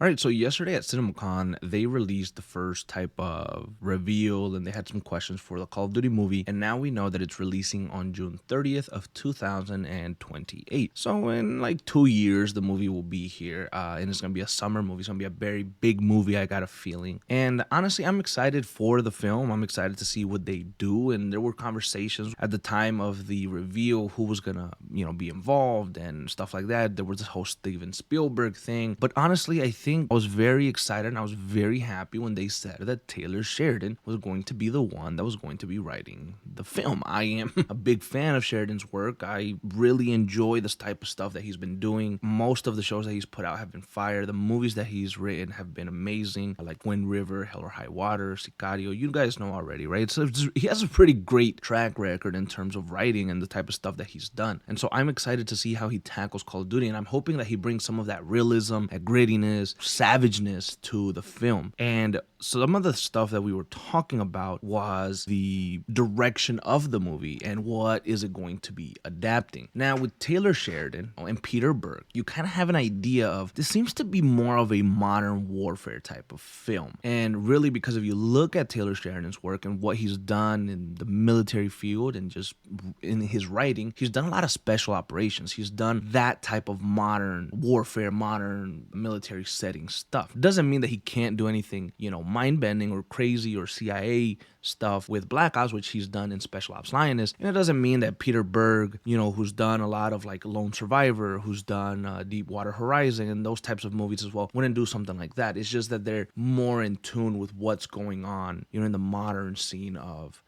All right, so yesterday at CinemaCon, they released the first type of reveal and they had some questions for the Call of Duty movie. And now we know that it's releasing on June 30th of 2028. So in like 2 years, the movie will be here. And it's going to be a summer movie. It's going to be a very big movie, I got a feeling. And honestly, I'm excited for the film. I'm excited to see what they do. And there were conversations at the time of the reveal who was going to, be involved and stuff like that. There was this whole Steven Spielberg thing. But honestly, I think I was very excited and I was very happy when they said that Taylor Sheridan was going to be the one that was going to be writing the film. I am a big fan of Sheridan's work. I really enjoy this type of stuff that he's been doing. Most of the shows that he's put out have been fire. The movies that he's written have been amazing, like Wind River, Hell or High Water, Sicario. You guys know already, right? So he has a pretty great track record in terms of writing and the type of stuff that he's done. And so I'm excited to see how he tackles Call of Duty, and I'm hoping that he brings some of that realism, that grittiness, savageness to the film. And some of the stuff that we were talking about was the direction of the movie and what is it going to be adapting. Now with Taylor Sheridan and Peter Berg, you kind of have an idea of this seems to be more of a modern warfare type of film. And really, because if you look at Taylor Sheridan's work and what he's done in the military field and just in his writing, he's done a lot of special operations. He's done that type of modern warfare, modern military setting stuff. Doesn't mean that he can't do anything, mind-bending or crazy or CIA stuff with Black Ops, which he's done in Special Ops Lioness. And it doesn't mean that Peter Berg, who's done a lot of like Lone Survivor, who's done Deepwater Horizon and those types of movies as well, wouldn't do something like that. It's just that they're more in tune with what's going on, in the modern scene of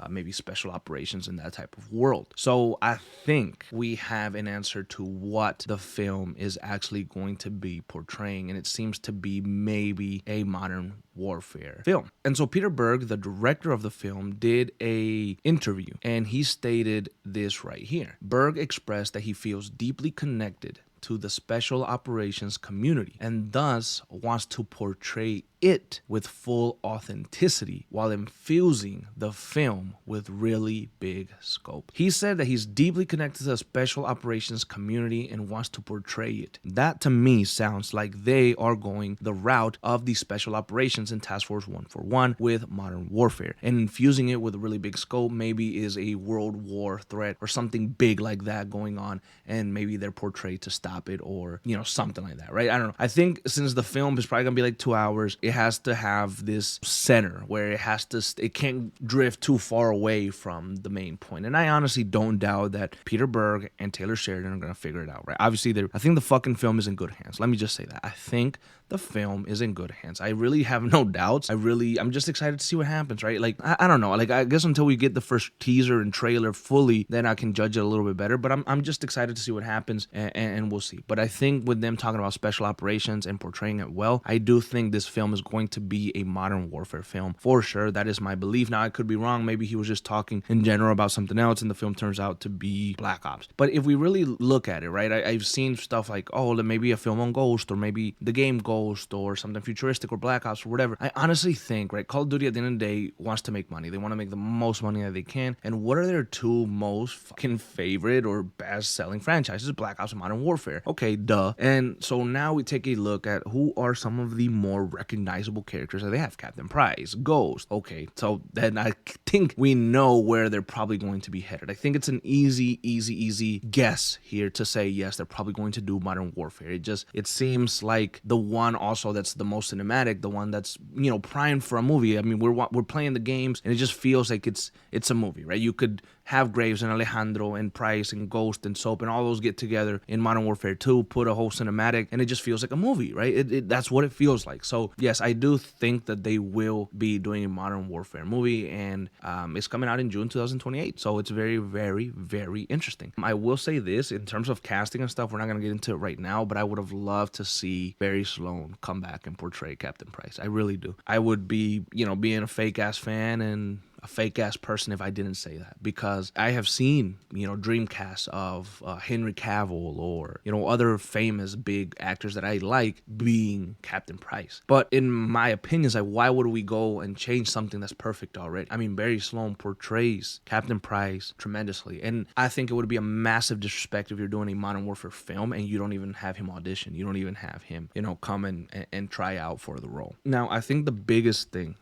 maybe special operations in that type of world. So I think we have an answer to what the film is actually going to be portraying, and it seems to be maybe a modern warfare film. And so Peter Berg, the director of the film, did a interview, and he stated this right here. Berg expressed that he feels deeply connected to the special operations community and thus wants to portray it with full authenticity while infusing the film with really big scope. He said that he's deeply connected to the special operations community and wants to portray it. That to me sounds like they are going the route of the special operations in Task Force 141 with modern warfare, and infusing it with a really big scope maybe is a world war threat or something big like that going on, and maybe they're portrayed to stop it or something like that, right? I don't know. I think since the film is probably gonna be like 2 hours, it has to have this center where it can't drift too far away from the main point. And I honestly don't doubt that Peter Berg and Taylor Sheridan are gonna figure it out, right? Obviously, I think the fucking film is in good hands. Let me just say that. I think the film is in good hands. I really have no doubts. I'm just excited to see what happens, right? Like, I don't know. Like, I guess until we get the first teaser and trailer fully, then I can judge it a little bit better. But I'm just excited to see what happens, and we'll see. But I think with them talking about special operations and portraying it well, I do think this film is going to be a modern warfare film for sure. That is my belief. Now, I could be wrong. Maybe he was just talking in general about something else, and the film turns out to be Black Ops. But if we really look at it, right, I've seen stuff like, maybe a film on Ghost, or maybe the game Ghost, or something futuristic, or Black Ops, or whatever. I honestly think, right, Call of Duty at the end of the day wants to make money. They want to make the most money that they can. And what are their two most fucking favorite or best selling franchises? Black Ops and Modern Warfare. Okay, duh. And so now we take a look at who are some of the more recognizable characters that they have. Captain Price, Ghost. Okay, so then I think we know where they're probably going to be headed. I think it's an easy guess here to say, yes, they're probably going to do Modern Warfare. It seems like the one also that's the most cinematic, the one that's, primed for a movie. I mean, we're playing the games and it just feels like it's a movie, right? You could have Graves and Alejandro and Price and Ghost and Soap and all those get together in Modern Warfare 2, put a whole cinematic, and it just feels like a movie, right? That's what it feels like. So yes, I do think that they will be doing a Modern Warfare movie, and it's coming out in June 2028. So it's very, very, very interesting. I will say this, in terms of casting and stuff, we're not going to get into it right now, but I would have loved to see Barry Sloan come back and portray Captain Price. I really do. I would be, being a fake ass fan and a fake ass person if I didn't say that, because I have seen, Dreamcasts of Henry Cavill or, other famous big actors that I like being Captain Price. But in my opinion, it's like, why would we go and change something that's perfect already? I mean, Barry Sloan portrays Captain Price tremendously. And I think it would be a massive disrespect if you're doing a Modern Warfare film and you don't even have him audition. You don't even have him, come and try out for the role. Now, I think the biggest thing,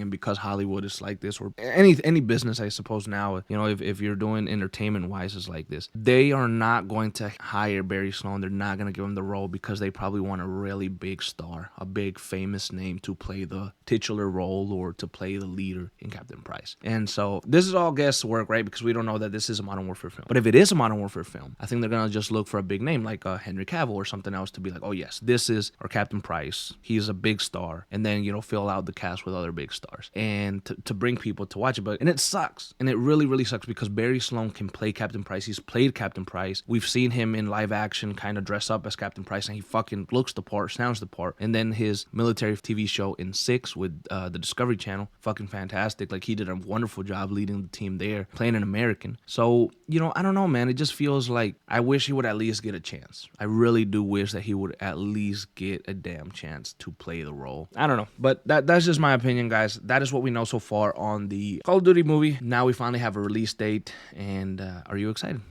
and because Hollywood is like this, or any business, I suppose now, if you're doing entertainment wise is like this, they are not going to hire Barry Sloan. They're not going to give him the role because they probably want a really big star, a big famous name to play the titular role or to play the leader in Captain Price. And so this is all guesswork, right? Because we don't know that this is a Modern Warfare film. But if it is a Modern Warfare film, I think they're going to just look for a big name like Henry Cavill or something else to be like, oh yes, this is our Captain Price. He's a big star. And then, fill out the cast with other big stars and to bring people to watch it. And it sucks. And it really, really sucks because Barry Sloan can play Captain Price. He's played Captain Price. We've seen him in live action kind of dress up as Captain Price, and he fucking looks the part, sounds the part. And then his military TV show in 6 with the Discovery Channel, fucking fantastic. Like, he did a wonderful job leading the team there, playing an American. So, I don't know, man. It just feels like I wish he would at least get a chance. I really do wish that he would at least get a damn chance to play the role. I don't know, but that's just my opinion, guys. That is what we know so far on the Call of Duty movie. Now we finally have a release date, and are you excited?